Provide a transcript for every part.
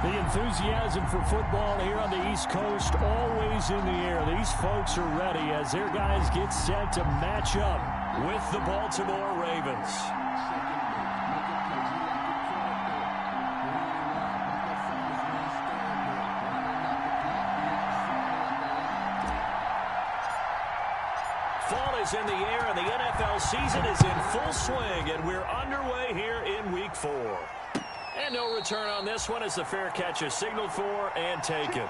The enthusiasm for football here on the East Coast always in the air. These folks are ready as their guys get set to match up with the Baltimore Ravens. Fall is in the air, and the NFL season is in full swing, and we're underway here in Week 4. And no return on this one as the fair catch is signaled for and taken.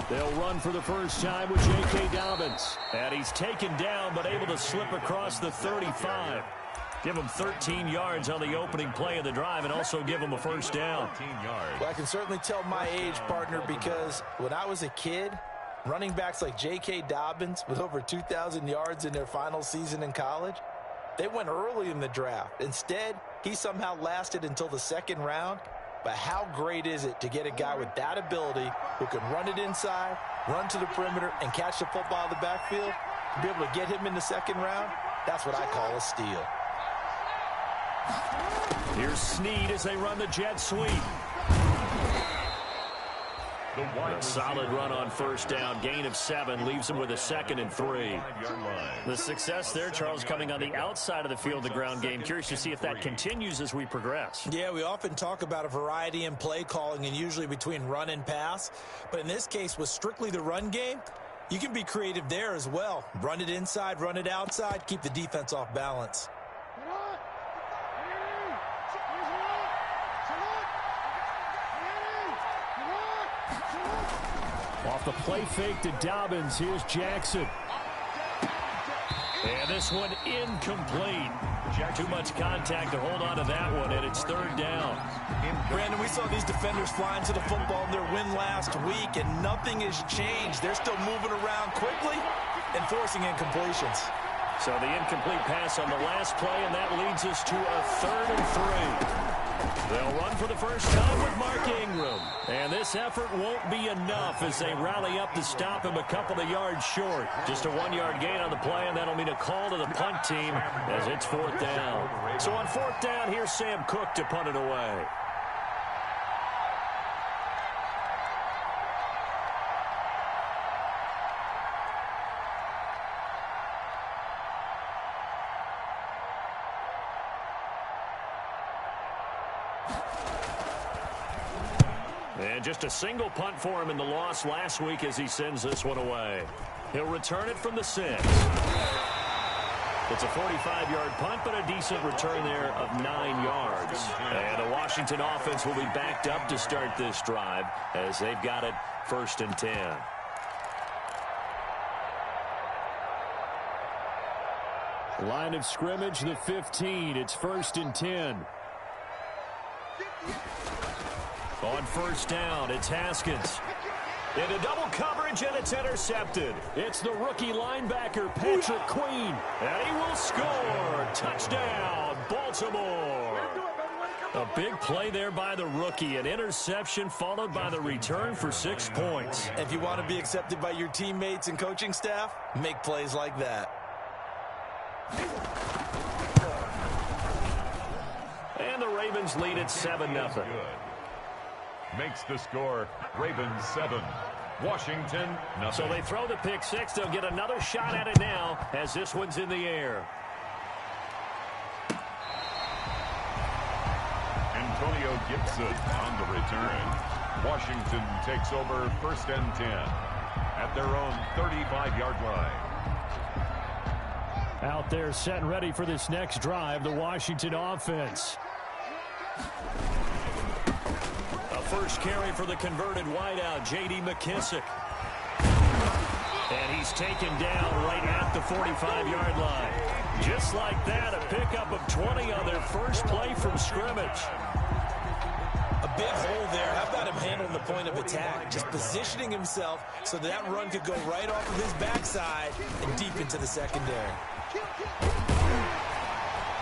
They'll run for the first time with J.K. Dobbins. And he's taken down but able to slip across the 35. Give him 13 yards on the opening play of the drive and also give him a first down. 13 yards. Well, I can certainly tell my age, partner, because when I was a kid, running backs like J.K. Dobbins with over 2,000 yards in their final season in college, they went early in the draft. Instead, he somehow lasted until the second round. But how great is it to get a guy with that ability who can run it inside, run to the perimeter, and catch the football in the backfield? To be able to get him in the second round, that's what I call a steal. Here's Snead as they run the jet sweep. A solid run on first down. Gain of 7 leaves him with a 2nd and 3. The success there, Charles, coming on the outside of the field, the ground game. Curious to see if that continues as we progress. Yeah, we often talk about a variety in play calling and usually between run and pass. But in this case, with strictly the run game, you can be creative there as well. Run it inside, run it outside, keep the defense off balance. Off the play fake to Dobbins, here's Jackson. And this one incomplete. Too much contact to hold on to that one, and it's 3rd down. Brandon, we saw these defenders flying to the football in their win last week, and nothing has changed. They're still moving around quickly and forcing incompletions. So the incomplete pass on the last play, and that leads us to a 3rd and 3. They'll run for the first time with Mark Ingram. And this effort won't be enough as they rally up to stop him a couple of yards short. Just a 1-yard gain on the play, and that'll mean a call to the punt team as it's 4th down. So on 4th down, here's Sam Cook to punt it away. And just a single punt for him in the loss last week as he sends this one away. He'll return it from the 6. It's a 45-yard punt, but a decent return there of 9 yards. And the Washington offense will be backed up to start this drive as they've got it 1st and 10. Line of scrimmage, the 15. It's 1st and 10. On first down, it's Haskins. Into double coverage, and it's intercepted. It's the rookie linebacker, Patrick Queen. And he will score. Touchdown, Baltimore. A big play there by the rookie. An interception followed by the return for 6 points. If you want to be accepted by your teammates and coaching staff, make plays like that. And the Ravens lead at 7-0. Makes the score Ravens 7, Washington nothing. So they throw the pick 6. They'll get another shot at it now as this one's in the air. Antonio Gibson on the return. Washington takes over 1st and 10 at their own 35-yard line. Out there set and ready for this next drive, the Washington offense. First carry for the converted wideout, J.D. McKissick. And he's taken down right at the 45-yard line. Just like that, a pickup of 20 on their first play from scrimmage. A big hole there. How about him handling the point of attack? Just positioning himself so that run could go right off of his backside and deep into the secondary.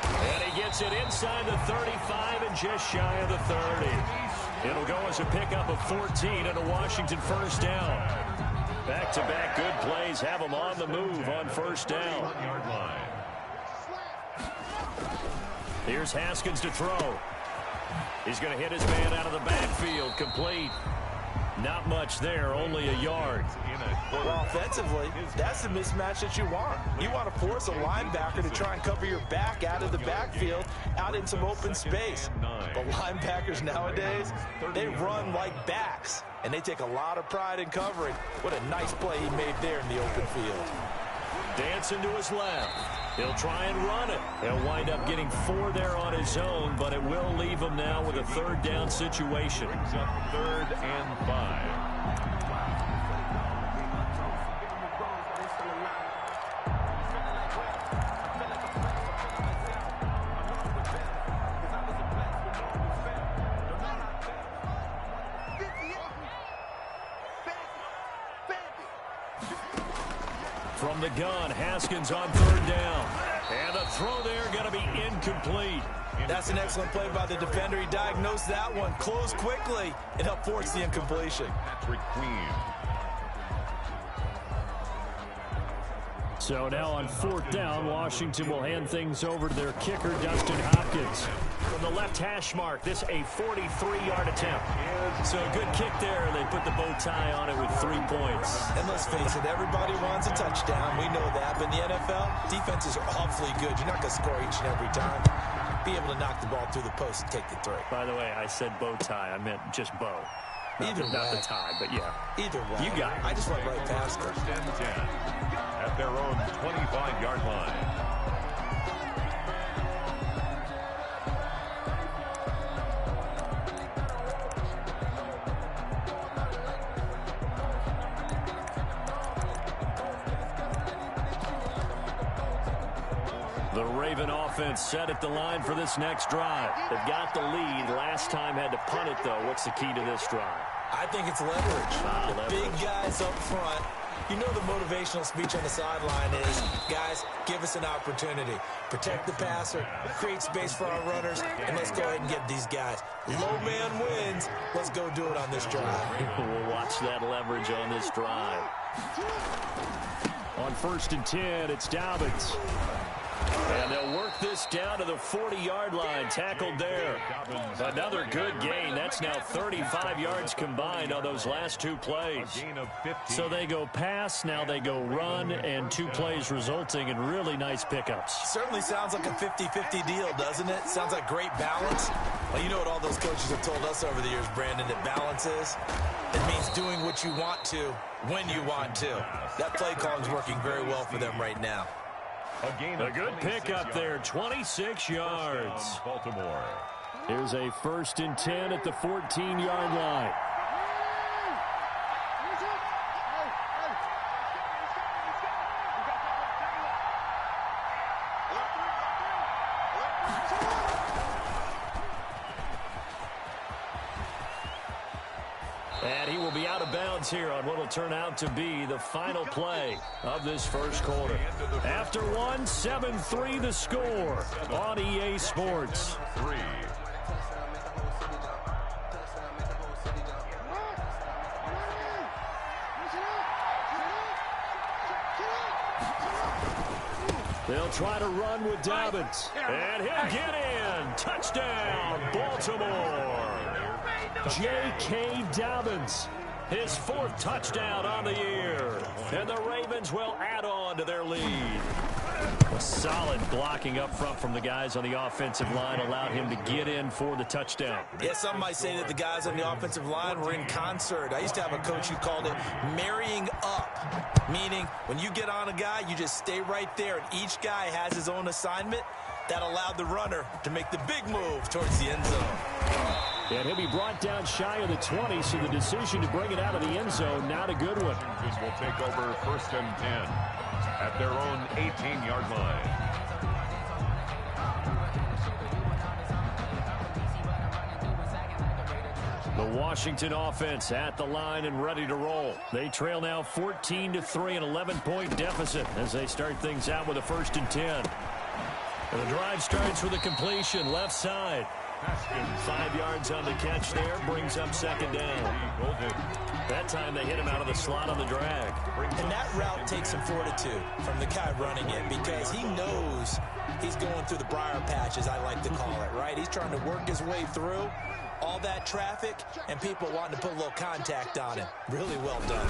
And he gets it inside the 35 and just shy of the 30. It'll go as a pickup of 14 and a Washington first down. Back-to-back good plays have him on the move on first down. Here's Haskins to throw. He's going to hit his man out of the backfield. Complete. Not much there, only a yard. Well, offensively, that's the mismatch that you want. You want to force a linebacker to try and cover your back out of the backfield, out in some open space. But linebackers nowadays, they run like backs, and they take a lot of pride in covering. What a nice play he made there in the open field. Dancing to his left. He'll try and run it. He'll wind up getting 4 there on his own, but it will leave him now with a third down situation. Brings up 3rd and 5. From the gun, Haskins on 3rd down. And the throw there going to be incomplete. That's an excellent play by the defender. He diagnosed that one, closed quickly, and helped force the incompletion. Patrick Queen. So now on 4th down, Washington will hand things over to their kicker, Dustin Hopkins. From the left hash mark, this a 43-yard attempt. So a good kick there. They put the bow tie on it with 3 points. And let's face it, everybody wants a touchdown. We know that. But in the NFL, defenses are awfully good. You're not going to score each and every time. Be able to knock the ball through the post and take the 3. By the way, I said bow tie. I meant just bow. Not the tie, but yeah. Either way. You got it. I just went right past it. 1st and 10 at their own 25-yard line. The Raven offense set at the line for this next drive. They've got the lead. Last time had to punt it, though. What's the key to this drive? I think it's leverage. The big guys up front. You know the motivational speech on the sideline is, guys, give us an opportunity. Protect the passer, create space for our runners, and let's go ahead and get these guys. Low man wins. Let's go do it on this drive. We'll watch that leverage on this drive. On 1st and 10, it's Dobbins. And they'll work this down to the 40-yard line. Tackled there. Another good gain. That's now 35 yards combined on those last 2 plays. So they go pass, now they go run, and 2 plays resulting in really nice pickups. Certainly sounds like a 50-50 deal, doesn't it? Sounds like great balance. Well, you know what all those coaches have told us over the years, Brandon, that balance is? It means doing what you want to when you want to. That play calling is working very well for them right now. A good pickup there, 26 yards. Baltimore. Here's a 1st and 10 at the 14-yard line. And he will be out of bounds here on what will turn out to be the final play of this first quarter. After one, 7-3 the score on EA Sports. 3. They'll try to run with Dobbins. And he'll get in. Touchdown, Baltimore. J.K. Dobbins, his 4th touchdown on the year. And the Ravens will add on to their lead. A solid blocking up front from the guys on the offensive line allowed him to get in for the touchdown. Yeah, some might say that the guys on the offensive line were in concert. I used to have a coach who called it marrying up, meaning when you get on a guy, you just stay right there, and each guy has his own assignment. That allowed the runner to make the big move towards the end zone. And he'll be brought down shy of the 20, so the decision to bring it out of the end zone, not a good one. Rangers will take over 1st and 10 at their own 18-yard line. The Washington offense at the line and ready to roll. They trail now 14-3, an 11-point deficit as they start things out with a 1st and 10. And the drive starts with a completion left side. 5 yards on the catch there, brings up 2nd down. That time they hit him out of the slot on the drag. And that route takes some fortitude from the guy running it because he knows he's going through the briar patch, as I like to call it, right? He's trying to work his way through all that traffic and people wanting to put a little contact on him. Really well done.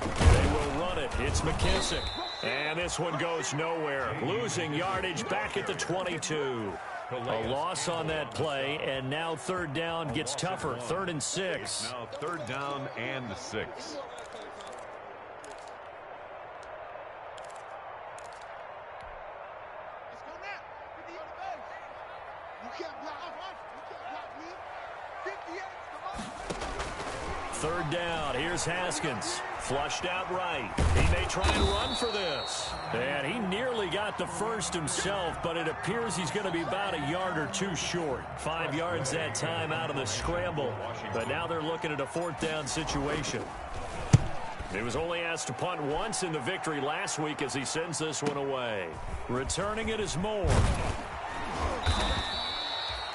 They will run it. It's McKissick. And this one goes nowhere. Losing yardage back at the 22. A loss on that play, and now 3rd down gets tougher. 3rd and 6. Now 3rd down and 6. Third down. Here's Haskins. Flushed out right. He may try and run for this. And he nearly got the first himself, but it appears he's going to be about a yard or 2 short. 5 yards that time out of the scramble. But now they're looking at a 4th down situation. He was only asked to punt once in the victory last week as he sends this one away. Returning it is Moore.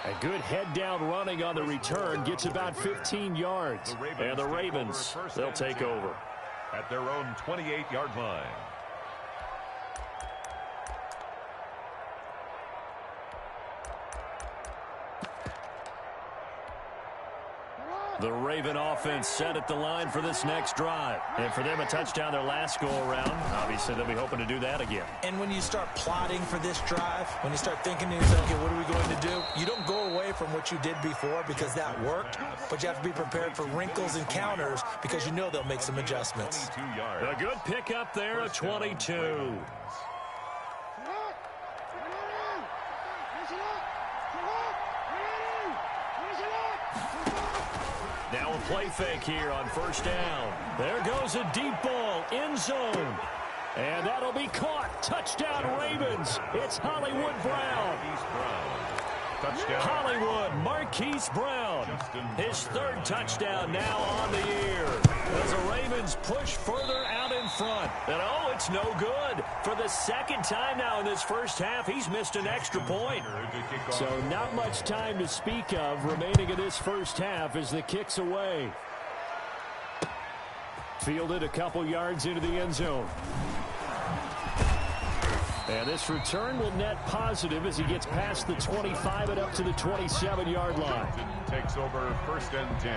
A good head-down running on the return gets about 15 yards. And the Ravens, they'll take over. At their own 28-yard line. The Raven offense set at the line for this next drive. And for them, a touchdown their last go-around. Obviously, they'll be hoping to do that again. And when you start plotting for this drive, when you start thinking to yourself, okay, what are we going to do? You don't go away from what you did before because that worked, but you have to be prepared for wrinkles and counters because you know they'll make some adjustments. A good pickup there, a 22. Now a play fake here on 1st down. There goes a deep ball, end zone. And that'll be caught. Touchdown Ravens. It's Hollywood Brown. Touchdown. Hollywood, Marquise Brown. His 3rd touchdown now on the year. As the Ravens push further out in front. And oh, it's no good. For the 2nd time now in this 1st half, he's missed an extra point. So not much time to speak of remaining in this 1st half as the kick's away. Fielded a couple yards into the end zone. And this return will net positive as he gets past the 25 and up to the 27-yard line. Takes over 1st and 10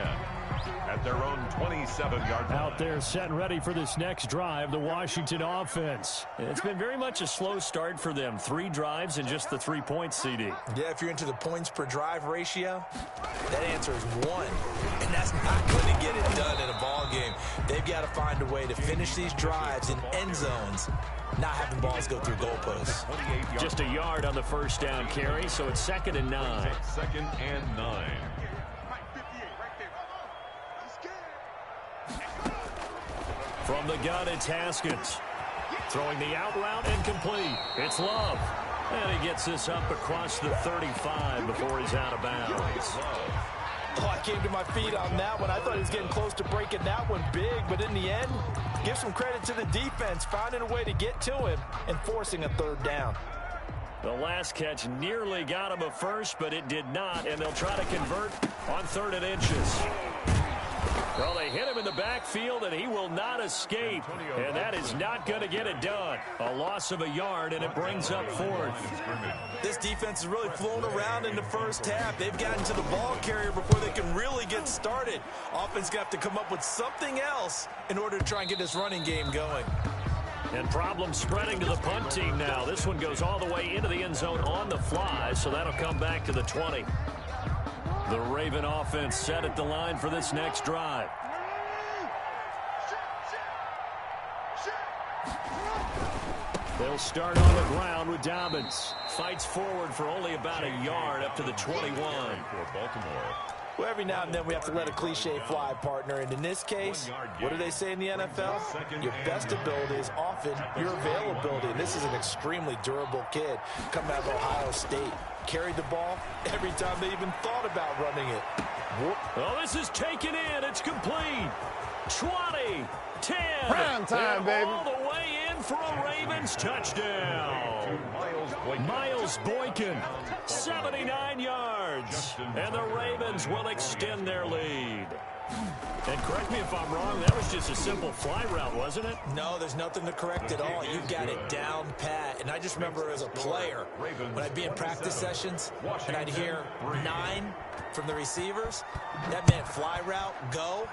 at their own 27-yard line. Out there set and ready for this next drive, the Washington offense. It's been very much a slow start for them. 3 drives and just the 3 points, CD. Yeah, if you're into the points per drive ratio, that answer is 1. And that's not going to get it done in a ball game. They've got to find a way to finish these drives in end zones, not having balls go through goalposts. Just a yard on the 1st down carry, so it's 2nd and 9. 2nd and 9. From the gun, it's Haskins. Throwing the out route and complete. It's Love. And he gets this up across the 35 before he's out of bounds. Oh, I came to my feet on that one. I thought he was getting close to breaking that one big, but in the end, give some credit to the defense, finding a way to get to him and forcing a 3rd down. The last catch nearly got him a first, but it did not, and they'll try to convert on 3rd and inches. Well, they hit him in the backfield, and he will not escape. And that is not going to get it done. A loss of a yard, and it brings up 4th. This defense is really flown around in the 1st half. They've gotten to the ball carrier before they can really get started. Offense going to have to come up with something else in order to try and get this running game going. And problems spreading to the punt team now. This one goes all the way into the end zone on the fly, so that'll come back to the 20. The Raven offense set at the line for this next drive. They'll start on the ground with Dobbins. Fights forward for only about a yard up to the 21. For Baltimore. Well, every now and then we have to let a cliche fly, partner. And in this case, what do they say in the NFL? Your best ability is often your availability. And this is an extremely durable kid coming out of Ohio State. Carried the ball every time they even thought about running it. Oh, this is taken in. It's complete. 20, 10. Prime time, baby. All the way in for a Ravens touchdown. Miles Boykin, 79 yards. And the Ravens will extend their lead. And correct me if I'm wrong, that was just a simple fly route, wasn't it? No, there's nothing to correct at all. You've got it down pat. And I just remember as a player, when I'd be in practice sessions and I'd hear 9 from the receivers, that meant fly route, go.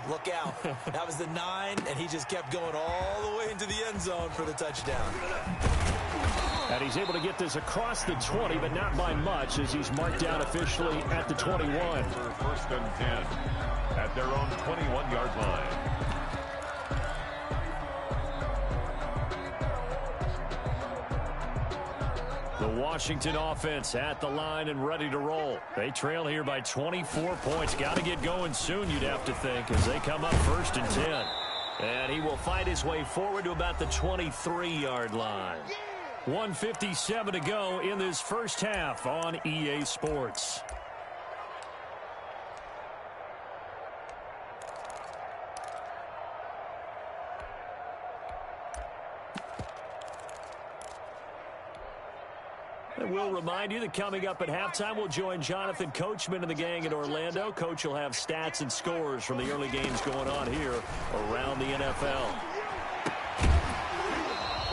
Look out. That was the 9, and he just kept going all the way into the end zone for the touchdown. And he's able to get this across the 20, but not by much, as he's marked down officially at the 21. First and 10 at their own 21-yard line. The Washington offense at the line and ready to roll. They trail here by 24 points. Got to get going soon, you'd have to think, as they come up first and 10. And he will fight his way forward to about the 23-yard line. 1:57 to go in this first half on EA Sports. And we'll remind you that coming up at halftime, we'll join Jonathan Coachman and the gang in Orlando. Coach will have stats and scores from the early games going on here around the NFL.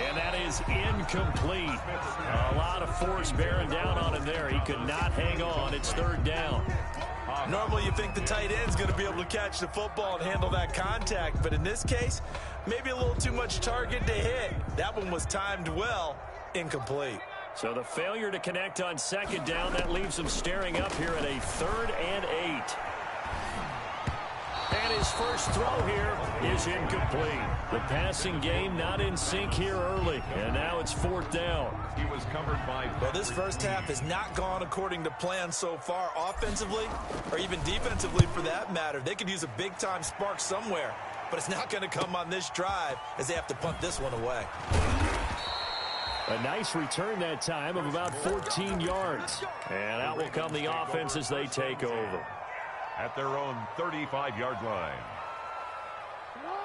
And that is incomplete. A lot of force bearing down on him there. He could not hang on. It's third down. Normally you think the tight end's going to be able to catch the football and handle that contact, but in this case, maybe a little too much target to hit. That one was timed well, incomplete. So the failure to connect on second down, that leaves him staring up here at a 3rd and 8. And his first throw here is incomplete. The passing game not in sync here early, and now it's 4th down. He was covered by... Well, this first half has not gone according to plan so far offensively, or even defensively for that matter. They could use a big-time spark somewhere, but it's not going to come on this drive as they have to punt this one away. A nice return that time of about 14 yards. And out will come the offense as they take over. At their own 35-yard line.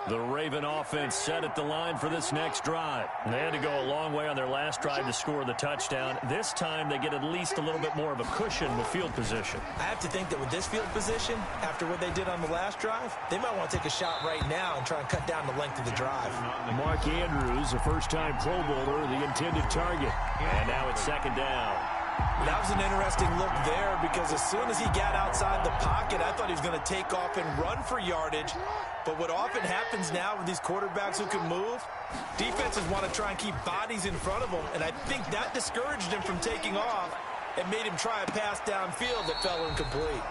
The Raven offense set at the line for this next drive. They had to go a long way on their last drive to score the touchdown. This time they get at least a little bit more of a cushion with field position. I have to think that with this field position, after what they did on the last drive, they might want to take a shot right now and try and cut down the length of the drive. Mark Andrews, a first-time Pro Bowler, the intended target. And now it's second down. That was an interesting look there because as soon as he got outside the pocket, I thought he was going to take off and run for yardage. But what often happens now with these quarterbacks who can move, defenses want to try and keep bodies in front of them, and I think that discouraged him from taking off and made him try a pass downfield that fell incomplete.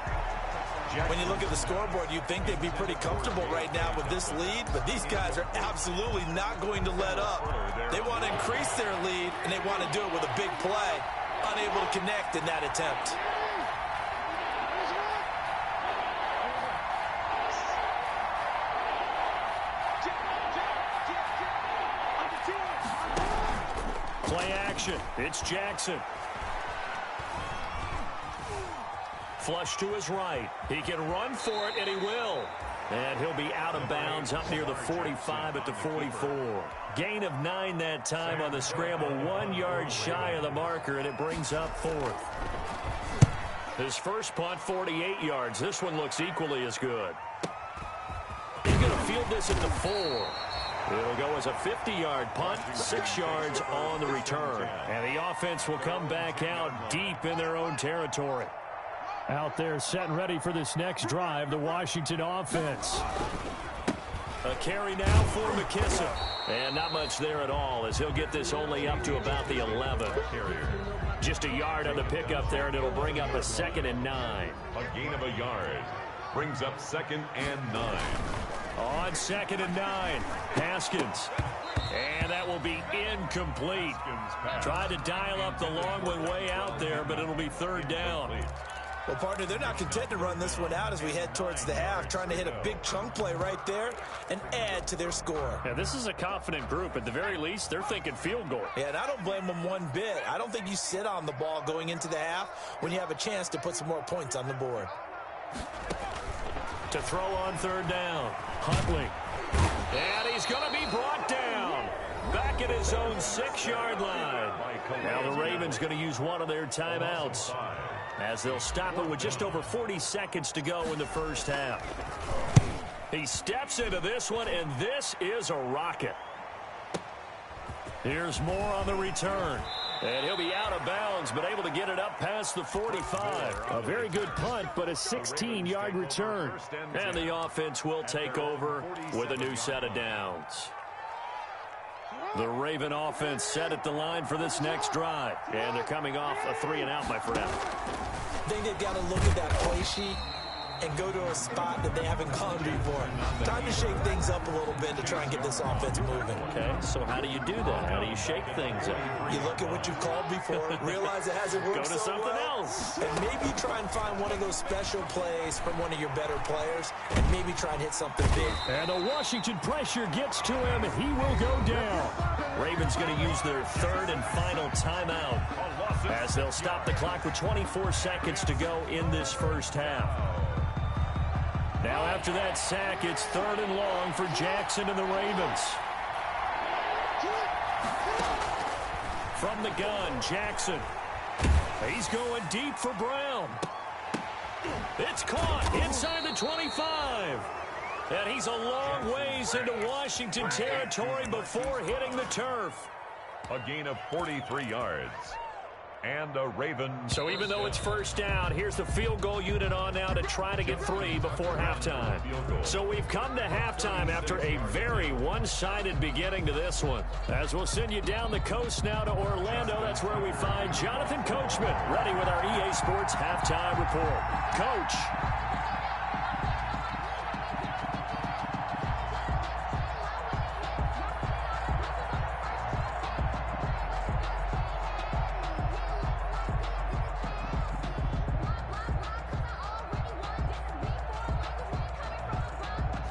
When you look at the scoreboard, you'd think they'd be pretty comfortable right now with this lead, but these guys are absolutely not going to let up. They want to increase their lead, and they want to do it with a big play. Unable to connect in that attempt. Play action. It's Jackson. Flush to his right. He can run for it, and he will. And he'll be out of bounds up near the 45 at the 44. Gain of 9 that time on the scramble. 1 yard shy of the marker, and it brings up 4th. His first punt, 48 yards. This one looks equally as good. He's going to field this at the 4. It'll go as a 50-yard punt, 6 yards on the return. And the offense will come back out deep in their own territory. Out there set and ready for this next drive, the Washington offense. A carry now for McKissick. And not much there at all as he'll get this only up to about the 11. Just a yard on the pickup there, and it'll bring up a 2nd and 9. A gain of a yard brings up 2nd and 9. On 2nd and 9, Haskins. And that will be incomplete. Tried to dial up the long one way out there, but it'll be 3rd down. Well, partner, they're not content to run this one out as we head towards the half, trying to hit a big chunk play right there and add to their score. Yeah, this is a confident group. At the very least, they're thinking field goal. Yeah, and I don't blame them one bit. I don't think you sit on the ball going into the half when you have a chance to put some more points on the board. To throw on third down. Huntley. And he's going to be brought down. Back at his own 6-yard line. Now the Ravens going to use one of their timeouts, as they'll stop it with just over 40 seconds to go in the first half. He steps into this one, and this is a rocket. Here's more on the return. And he'll be out of bounds, but able to get it up past the 45. A very good punt, but a 16-yard return. And the offense will take over with a new set of downs. The Raven offense set at the line for this next drive. And they're coming off a 3-and-out, my friend. I think they've got to look at that play sheet and go to a spot that they haven't gone before. Time to shake things up a little bit to try and get this offense moving. Okay, so how do you do that? How do you shake things up? You look at what you've called before, realize it hasn't worked Go to so something well, else. and maybe try and find one of those special plays from one of your better players, and maybe try and hit something big. And the Washington pressure gets to him. He will go down. Ravens going to use their third and final timeout, as they'll stop the clock with 24 seconds to go in this first half. Now after that sack, it's third and long for Jackson and the Ravens. From the gun, Jackson. He's going deep for Brown. It's caught inside the 25. And he's a long ways into Washington territory before hitting the turf. A gain of 43 yards. And a Raven. So even though it's first down, here's the field goal unit on now to try to get 3 before halftime. So we've come to halftime after a very one-sided beginning to this one. As we'll send you down the coast now to Orlando, that's where we find Jonathan Coachman, ready with our EA Sports halftime report. Coach.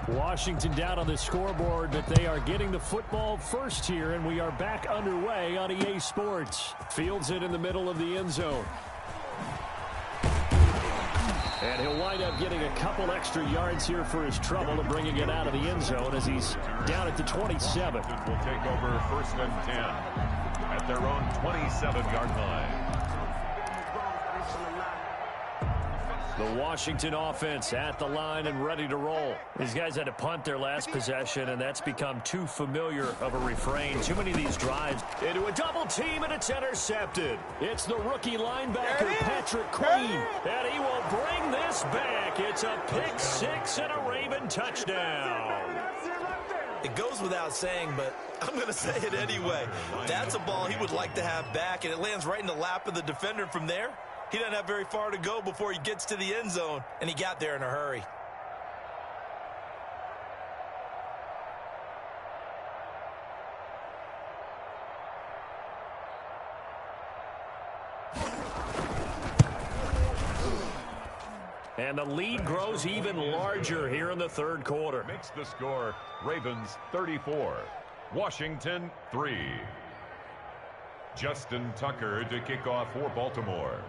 Washington down on the scoreboard, but they are getting the football first here, and we are back underway on EA Sports. Fields it in the middle of the end zone. And he'll wind up getting a couple extra yards here for his trouble and bringing it out of the end zone as he's down at the 27. Will take over first and 10 at their own 27-yard line. The Washington offense at the line and ready to roll. These guys had to punt their last possession, and that's become too familiar of a refrain. Too many of these drives into a double team, and it's intercepted. It's the rookie linebacker, Patrick Queen, and he will bring this back. It's a pick 6 and a Raven touchdown. It goes without saying, but I'm going to say it anyway. That's a ball he would like to have back, and it lands right in the lap of the defender from there. He doesn't have very far to go before he gets to the end zone, and he got there in a hurry. And the lead grows even larger here in the third quarter. Makes the score Ravens 34, Washington 3. Justin Tucker to kick off for Baltimore.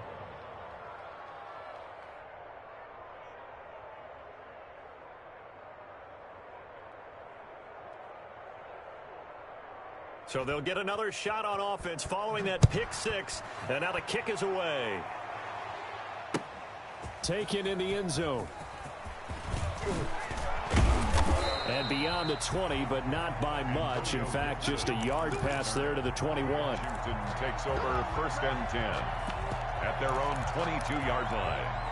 So they'll get another shot on offense following that pick 6, and now the kick is away. Taken in the end zone. And beyond the 20, but not by much. In fact, just a yard pass there to the 21. Washington takes over first and 10 at their own 22-yard line.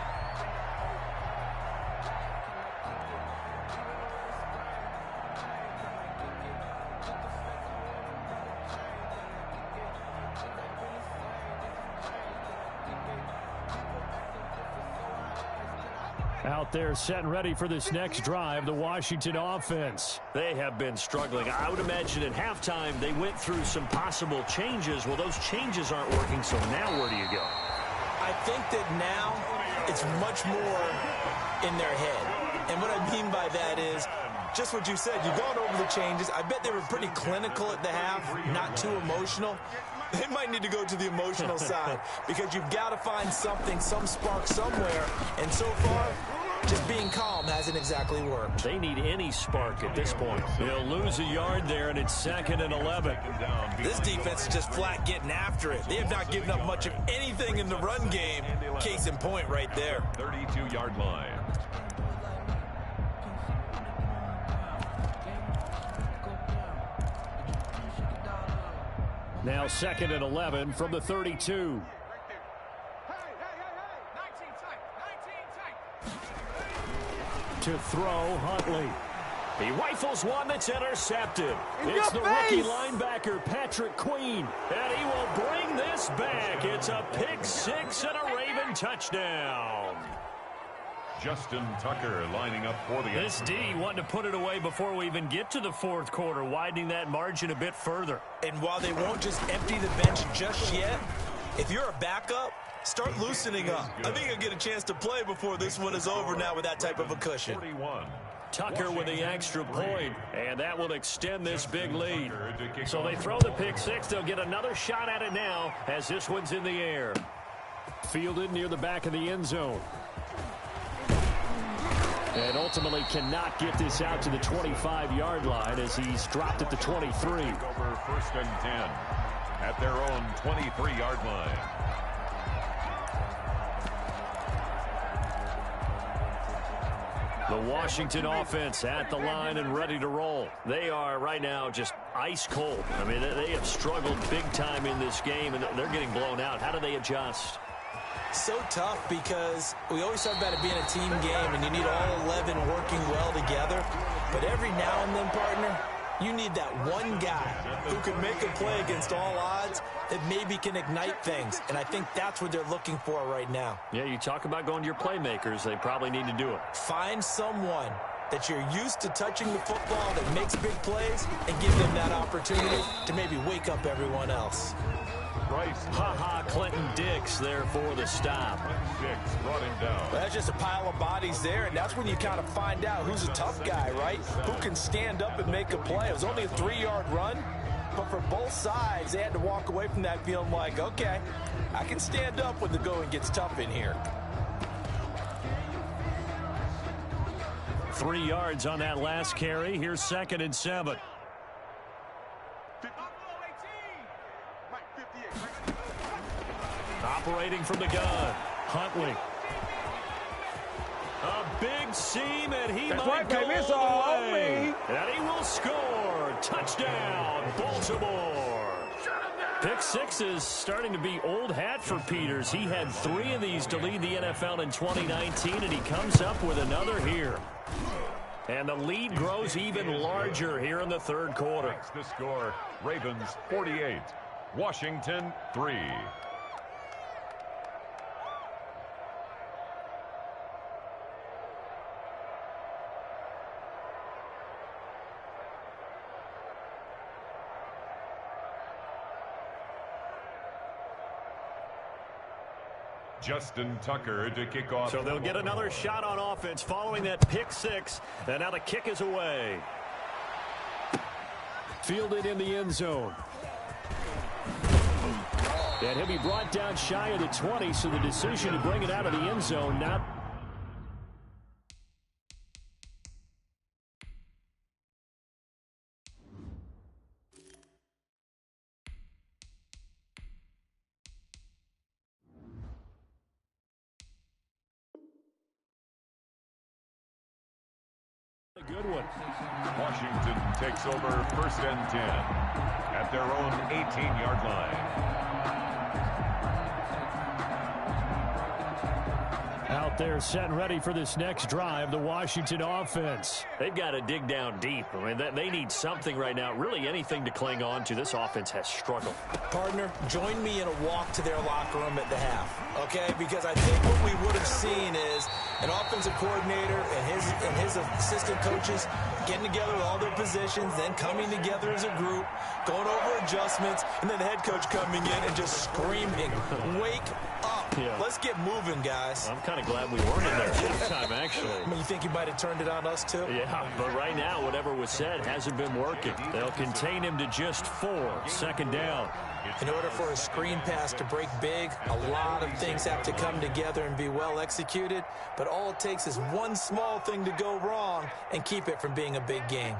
Out there set and ready for this next drive, the Washington offense. They have been struggling. I would imagine at halftime they went through some possible changes. Well, those changes aren't working, so now where do you go? I think that now it's much more in their head. And what I mean by that is just what you said. You've gone over the changes. I bet they were pretty clinical at the half, not too emotional. They might need to go to the emotional side because you've got to find something, some spark somewhere. And so far, Just being calm hasn't exactly worked. They need any spark at this point. They'll lose a yard there, and it's 2nd and 11. This defense is just flat getting after it. They have not given up much of anything in the run game. Case in point right there. 32-yard line. Now 2nd and 11 from the 32. To throw, Huntley. He rifles one that's intercepted. It's the rookie linebacker, Patrick Queen. And he will bring this back. It's a pick six and a Raven touchdown. Justin Tucker lining up for the... This D wanting to put it away before we even get to the fourth quarter, widening that margin a bit further. And while they won't just empty the bench just yet, if you're a backup, start loosening up. I think you'll get a chance to play before this one is over now with that type of a cushion. 41. Tucker with the extra point, and that will extend this big lead. So they throw the pick six. They'll get another shot at it now as this one's in the air. Fielded near the back of the end zone. And ultimately cannot get this out to the 25-yard line as he's dropped at the 23. Over 1st and 10 at their own 23-yard line. The Washington offense at the line and ready to roll. They are right now just ice cold. I mean, they have struggled big time in this game, and they're getting blown out. How do they adjust? So tough because we always talk about it being a team game, and you need all 11 working well together. But every now and then, partner, you need that one guy who can make a play against all odds that maybe can ignite things. And I think that's what they're looking for right now. Yeah, you talk about going to your playmakers. They probably need to do it. Find someone that you're used to touching the football that makes big plays and give them that opportunity to maybe wake up everyone else. Ha-ha, Clinton Dix there for the stop. Dix brought him down. Well, that's just a pile of bodies there, and that's when you kind of find out who's a tough guy, right? Who can stand up and make a play. It was only a 3-yard run, but for both sides, they had to walk away from that feeling like, okay, I can stand up when the going gets tough in here. 3 yards on that last carry. Here's 2nd and 7. Operating from the gun, Huntley. A big seam, and he might go all the way. And he will score. Touchdown, Baltimore. Pick six is starting to be old hat for Peters. He had 3 of these to lead the NFL in 2019, and he comes up with another here. And the lead grows even larger here in the third quarter. Makes the score, Ravens 48, Washington 3. Justin Tucker to kick off. So they'll get another shot on offense following that pick six. And now the kick is away. Fielded in the end zone. And he'll be brought down shy of the 20, so the decision to bring it out of the end zone now. Good one. Washington takes over 1st and 10 at their own 18-yard line. Out there set and ready for this next drive, the Washington offense. They've got to dig down deep. I mean, they need something right now, really anything to cling on to. This offense has struggled. Partner, join me in a walk to their locker room at the half, okay? Because I think what we would have seen is an offensive coordinator and his assistant coaches getting together with all their positions, then coming together as a group, going over adjustments, and then the head coach coming in and just screaming, wake up. Yeah. Let's get moving, guys. I'm kind of glad we weren't in there at halftime, actually. I mean, you think you might have turned it on us, too? Yeah, but right now, whatever was said hasn't been working. They'll contain him to just 4. Second down. In order for a screen pass to break big, a lot of things have to come together and be well executed, but all it takes is one small thing to go wrong and keep it from being a big game.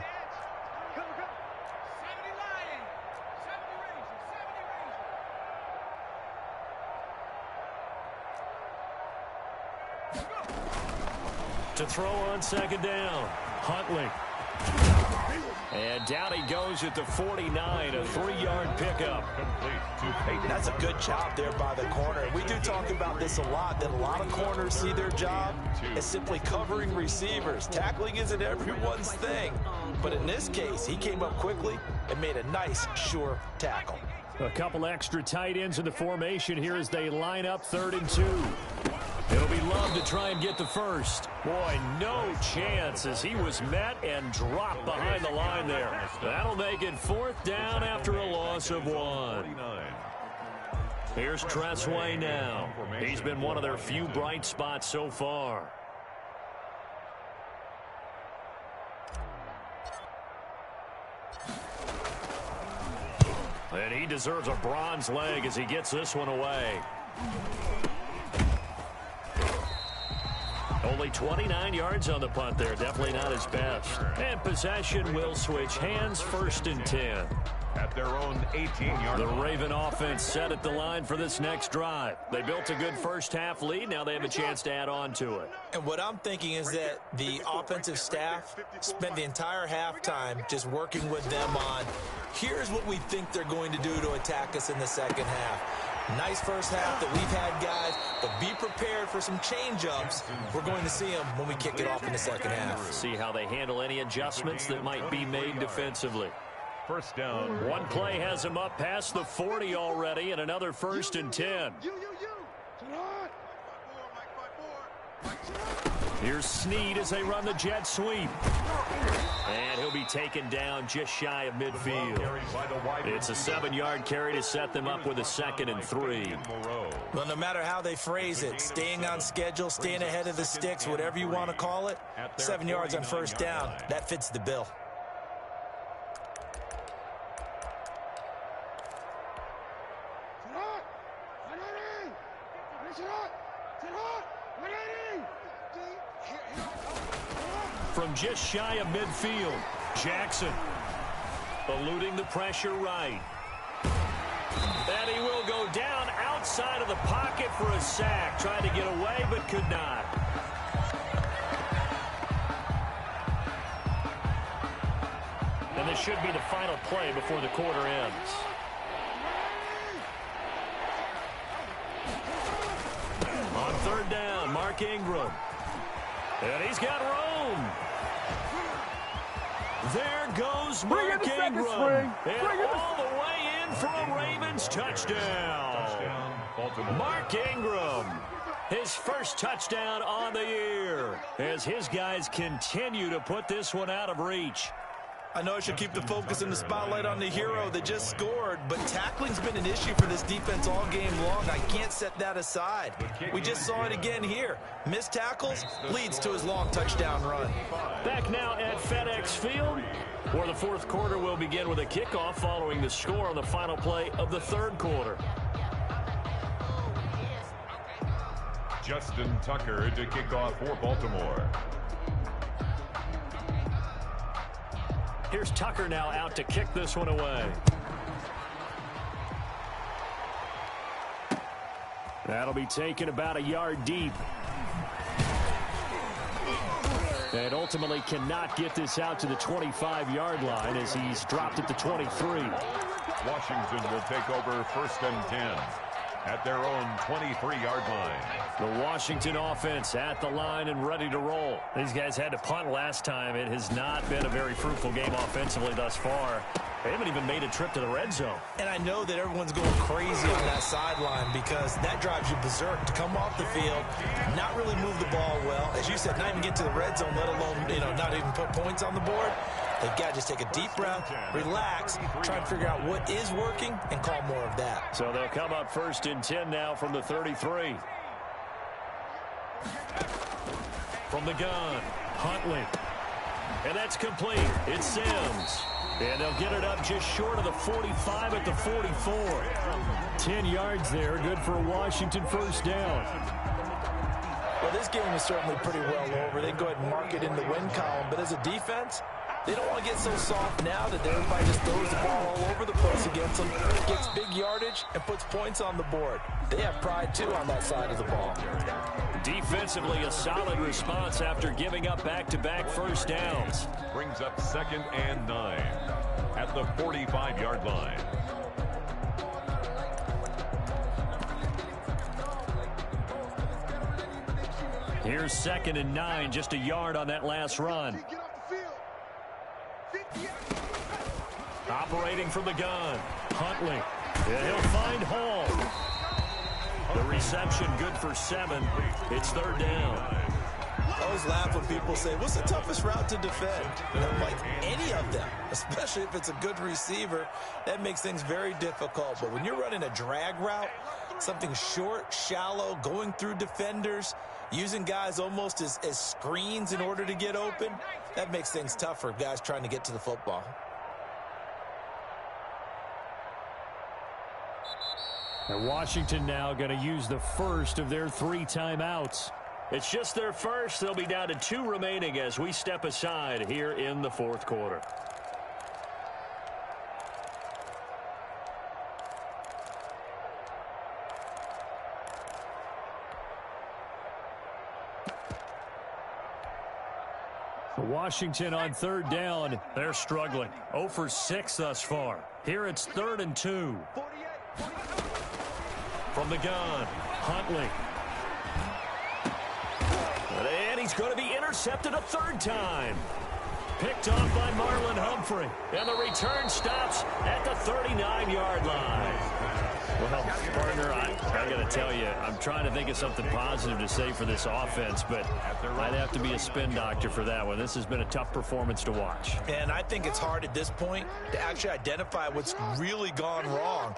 To throw on second down, Huntley. And down he goes at the 49, a 3-yard pickup. That's a good job there by the corner. We do talk about this a lot, that a lot of corners see their job as simply covering receivers. Tackling isn't everyone's thing. But in this case, he came up quickly and made a nice, sure tackle. A couple extra tight ends in the formation here as they line up 3rd and 2. It'll be Love to try and get the first. Boy, no chance as he was met and dropped behind the line there. That'll make it 4th down after a loss of 1. Here's Tressway now. He's been one of their few bright spots so far. And he deserves a bronze leg as he gets this one away. Only 29 yards on the punt there. Definitely not his best. And possession will switch hands, 1st and 10. At their own 18-yard The line. Raven offense set at the line for this next drive. They built a good first-half lead. Now they have a chance to add on to it. And what I'm thinking is that the offensive staff spent the entire halftime just working with them on, here's what we think they're going to do to attack us in the second half. Nice first half that we've had, guys, but be prepared for some change-ups. We're going to see them when we kick it off in the second half. See how they handle any adjustments that might be made defensively. 1st down. One play has him up past the 40 already, and another 1st and 10. Here's Snead as they run the jet sweep. And he'll be taken down just shy of midfield. It's a 7-yard carry to set them up with a 2nd and 3. Well, no matter how they phrase it, staying on schedule, staying ahead of the sticks, whatever you want to call it, 7 yards on 1st down, that fits the bill. From just shy of midfield, Jackson eluding the pressure right. And he will go down outside of the pocket for a sack. Tried to get away, but could not. And this should be the final play before the quarter ends. On 3rd down, Mark Ingram. And he's got room. There goes Mark Ingram. And all the way in for a Ravens touchdown. Mark Ingram, his first touchdown on the year, as his guys continue to put this one out of reach. I know I should keep the focus and the spotlight on the hero that just scored, but tackling's been an issue for this defense all game long. I can't set that aside. We just saw it again here. Missed tackles leads to his long touchdown run. Back now at FedEx Field, where the 4th quarter will begin with a kickoff following the score on the final play of the 3rd quarter. Justin Tucker to kick off for Baltimore. Here's Tucker now out to kick this one away. That'll be taken about a yard deep. And ultimately cannot get this out to the 25-yard line as he's dropped at the 23. Washington will take over 1st and 10 at their own 23-yard line. The Washington offense at the line and ready to roll. These guys had to punt last time. It has not been a very fruitful game offensively thus far. They haven't even made a trip to the red zone. And I know that everyone's going crazy on that sideline because that drives you berserk to come off the field, not really move the ball well. As you said, not even get to the red zone, let alone, not even put points on the board. They've got to just take a deep breath, relax, try and figure out what is working, and call more of that. So they'll come up 1st and 10 now from the 33. From the gun, Huntley. And that's complete. It's Sims. And they'll get it up just short of the 45 at the 44. 10 yards there, good for a Washington 1st down. Well, this game is certainly pretty well over. They can go ahead and mark it in the win column. But as a defense, they don't want to get so soft now that everybody just throws the ball all over the place against them, gets big yardage, and puts points on the board. They have pride, too, on that side of the ball. Defensively, a solid response after giving up back-to-back 1st downs. Brings up 2nd and 9 at the 45-yard line. Here's 2nd and 9, just a yard on that last run. Operating from the gun, Huntley. And he'll find Hall. The reception good for 7. It's 3rd down. I always laugh when people say, what's the toughest route to defend? And I'm like, any of them, especially if it's a good receiver, that makes things very difficult. But when you're running a drag route, something short, shallow, going through defenders, using guys almost as screens in order to get open, that makes things tough for guys trying to get to the football. And Washington now going to use the first of their 3 timeouts. It's just their first. They'll be down to 2 remaining as we step aside here in the 4th quarter. Washington on 3rd down. They're struggling. 0 for 6 thus far. Here it's 3rd and 2. From the gun, Huntley. And he's going to be intercepted a 3rd time. Picked off by Marlon Humphrey. And the return stops at the 39-yard line. Well, partner, I got to tell you, I'm trying to think of something positive to say for this offense, but I'd have to be a spin doctor for that one. This has been a tough performance to watch. And I think it's hard at this point to actually identify what's really gone wrong.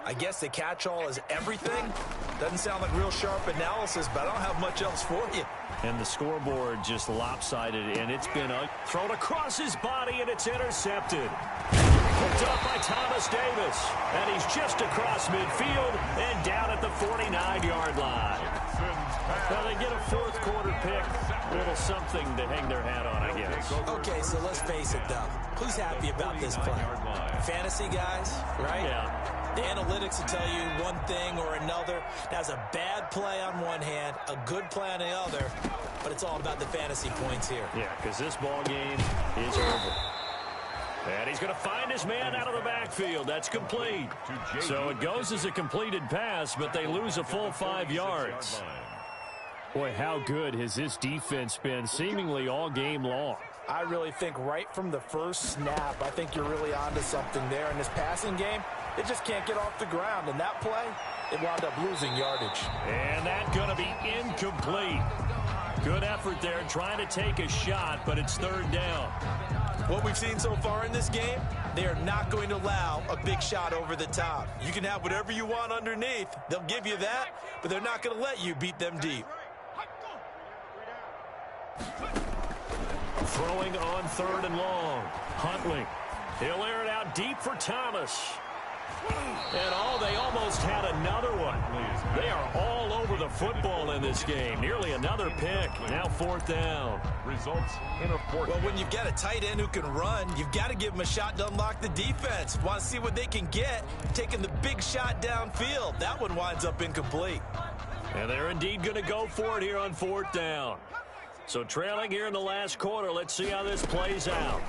I guess the catch-all is everything. Doesn't sound like real sharp analysis, but I don't have much else for you. And the scoreboard just lopsided, and it's been thrown across his body, and it's intercepted. Picked up by Thomas Davis, and he's just across midfield and down at the 49-yard line. Well, they get a 4th quarter pick. A little something to hang their hat on, I guess. Okay, so let's face it, though. Who's happy about this play? Fantasy guys, right? Yeah. The analytics will tell you one thing or another. That's a bad play on one hand, a good play on the other, but it's all about the fantasy points here. Yeah, because this ball game is over. And he's going to find his man out of the backfield. That's complete. So it goes as a completed pass, but they lose a full 5 yards. Boy, how good has this defense been seemingly all game long? I really think right from the first snap, I think you're really onto something there. In this passing game, it just can't get off the ground. And that play, it wound up losing yardage. And that's going to be incomplete. Good effort there trying to take a shot, but it's 3rd down. What we've seen so far in this game, they are not going to allow a big shot over the top. You can have whatever you want underneath. They'll give you that, but they're not going to let you beat them deep. Throwing on 3rd and long. Huntley. He'll air it out deep for Thomas. And they almost had another one. They are all over the football in this game. Nearly another pick. Now 4th down. Results in a 4th. Well, when you've got a tight end who can run, you've got to give him a shot to unlock the defense. Want to see what they can get, taking the big shot downfield. That one winds up incomplete. And they're indeed going to go for it here on 4th down. So trailing here in the last quarter. Let's see how this plays out.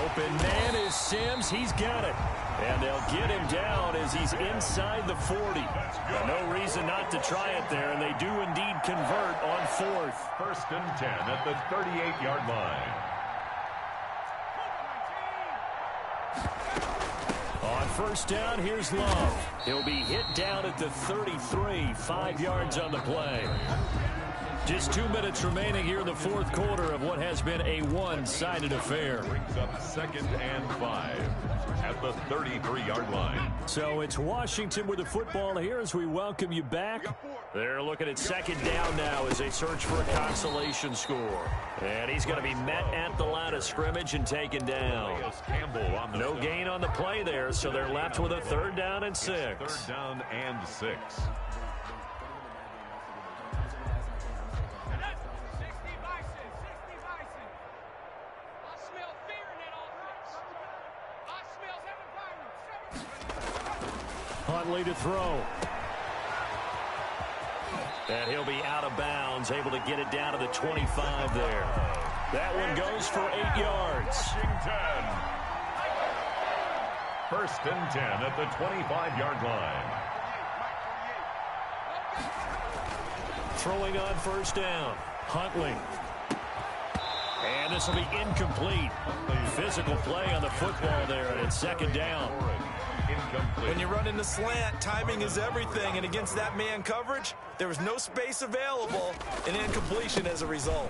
Open man is Sims. He's got it. And they'll get him down as he's inside the 40. No reason not to try it there, and they do indeed convert on 4th. 1st and 10 at the 38-yard line. On 1st down, here's Love. He'll be hit down at the 33, 5 yards on the play. Just 2 minutes remaining here in the fourth quarter of what has been a one-sided affair. Brings up 2nd and 5 at the 33-yard line. So it's Washington with the football here as we welcome you back. They're looking at 2nd down now as they search for a consolation score. And he's going to be met at the line of scrimmage and taken down. No gain on the play there, so they're left with a 3rd down and 6. 3rd down and 6. Huntley to throw. And he'll be out of bounds, able to get it down to the 25 there. That one goes for 8 yards. Washington. 1st and 10 at the 25-yard line. Throwing on 1st down. Huntley. And this will be incomplete. Physical play on the football there, and it's 2nd down. When you run in the slant, timing is everything, and against that man coverage, there was no space available, and incompletion as a result.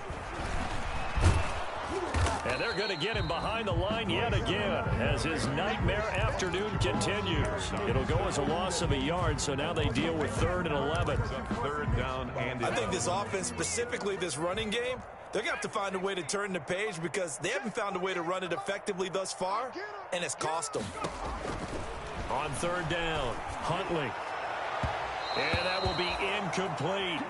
And they're going to get him behind the line yet again as his nightmare afternoon continues. It'll go as a loss of a yard, so now they deal with 3rd and 11. 3rd down and 11. I think this offense, specifically this running game, they're going to have to find a way to turn the page because they haven't found a way to run it effectively thus far, and it's cost them. On 3rd down, Huntley. And that will be incomplete.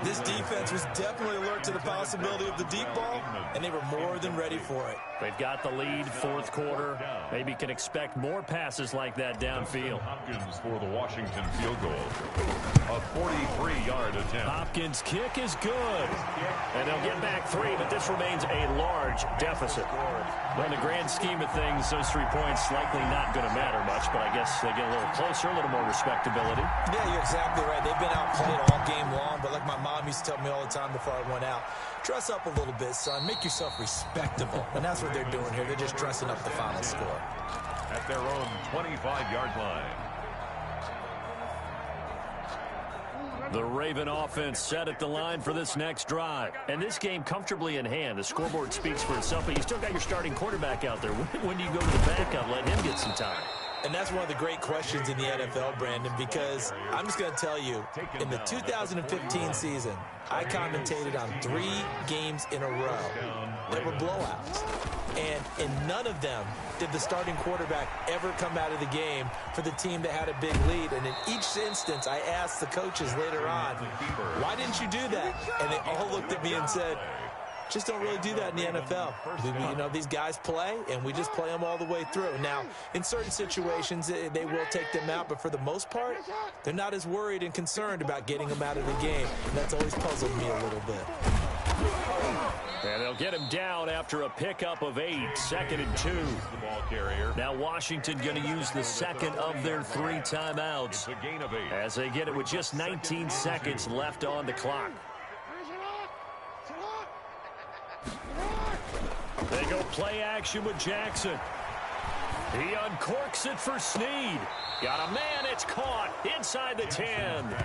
This defense was definitely alert to the possibility of the deep ball, and they were more than ready for it. They've got the lead, 4th quarter. Maybe can expect more passes like that downfield. Hopkins for the Washington field goal. A 43-yard attempt. Hopkins' kick is good. And they'll get back 3, but this remains a large deficit. Well, in the grand scheme of things, those 3 points likely not going to matter much, but I guess they get a little closer, a little more respectability. Yeah, you're exactly right. They've been outplayed all game long, but like my mom used to tell me all the time before I went out, dress up a little bit, son. Make yourself respectable. And that's what they're doing here. They're just dressing up the final score. At their own 25-yard line. The Raven offense set at the line for this next drive. And this game comfortably in hand. The scoreboard speaks for itself, but you still got your starting quarterback out there. When do you go to the backup, let him get some time? And that's one of the great questions in the NFL, Brandon, because I'm just going to tell you, in the 2015 season, I commentated on 3 games in a row that were blowouts. And in none of them did the starting quarterback ever come out of the game for the team that had a big lead. And in each instance, I asked the coaches later on, why didn't you do that? And they all looked at me and said, just don't really do that in the NFL. You know, these guys play, and we just play them all the way through. Now, in certain situations, they will take them out, but for the most part, they're not as worried and concerned about getting them out of the game. And that's always puzzled me a little bit. And they'll get him down after a pickup of 8, 2nd and 2. The ball carrier. Now Washington going to use the second of their 3 timeouts A gain of 8. as they get it with just 19 seconds left on the clock. They go play action with Jackson. He uncorks it for Snead. Got a man, it's caught inside the 10.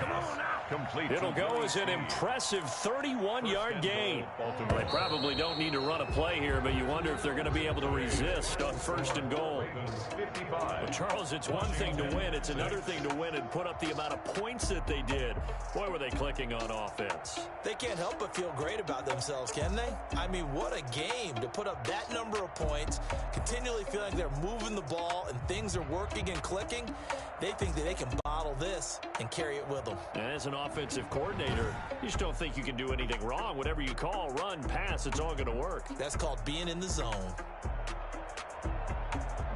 Complete. It'll go as an impressive 31-yard gain. They probably don't need to run a play here, but you wonder if they're going to be able to resist on 1st and goal. But Charles, it's one thing to win. It's another thing to win and put up the amount of points that they did. Boy, were they clicking on offense. They can't help but feel great about themselves, can they? I mean, what a game to put up that number of points, continually feel like they're moving the ball and things are working and clicking. They think that they can bottle this and carry it with them. And as an offensive coordinator, you just don't think you can do anything wrong. Whatever you call, run, pass, it's all going to work. That's called being in the zone.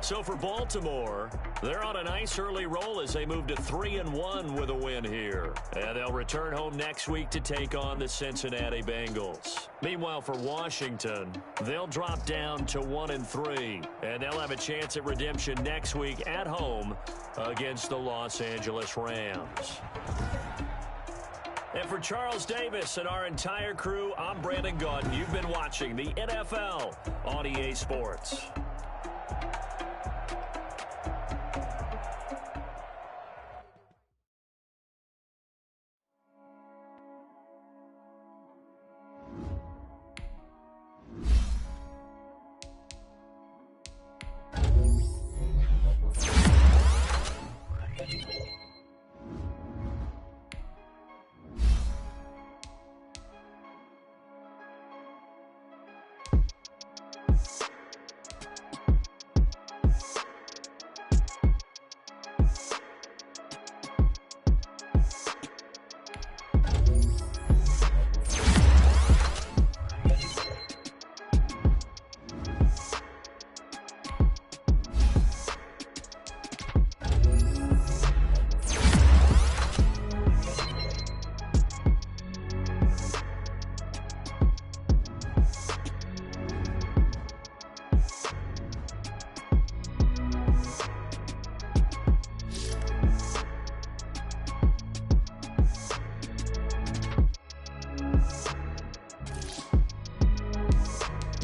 So for Baltimore, they're on a nice early roll as they move to 3-1 with a win here. And they'll return home next week to take on the Cincinnati Bengals. Meanwhile, for Washington, they'll drop down to 1-3. And they'll have a chance at redemption next week at home against the Los Angeles Rams. And for Charles Davis and our entire crew, I'm Brandon Gaudin. You've been watching the NFL on EA Sports.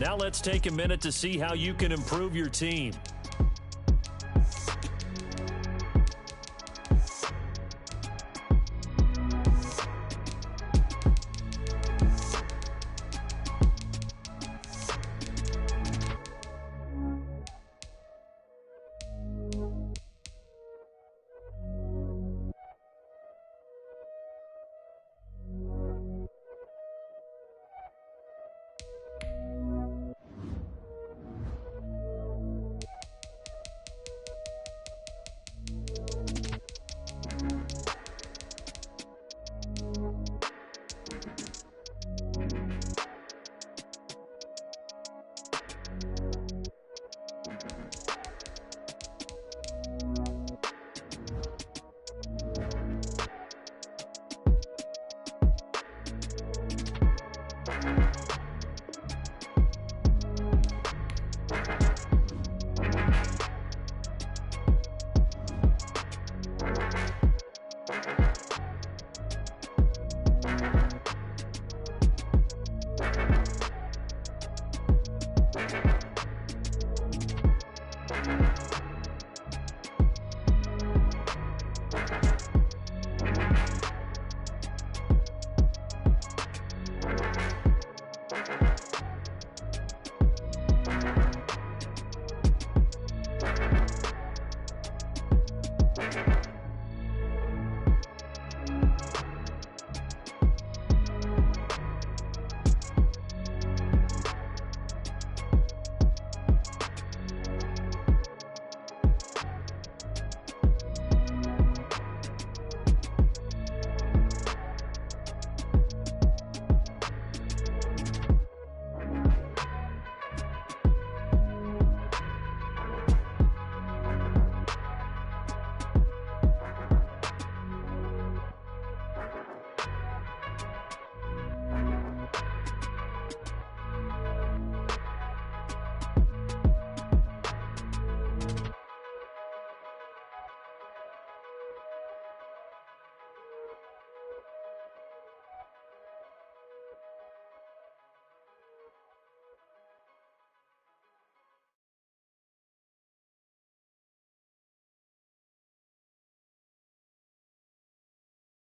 Now let's take a minute to see how you can improve your team.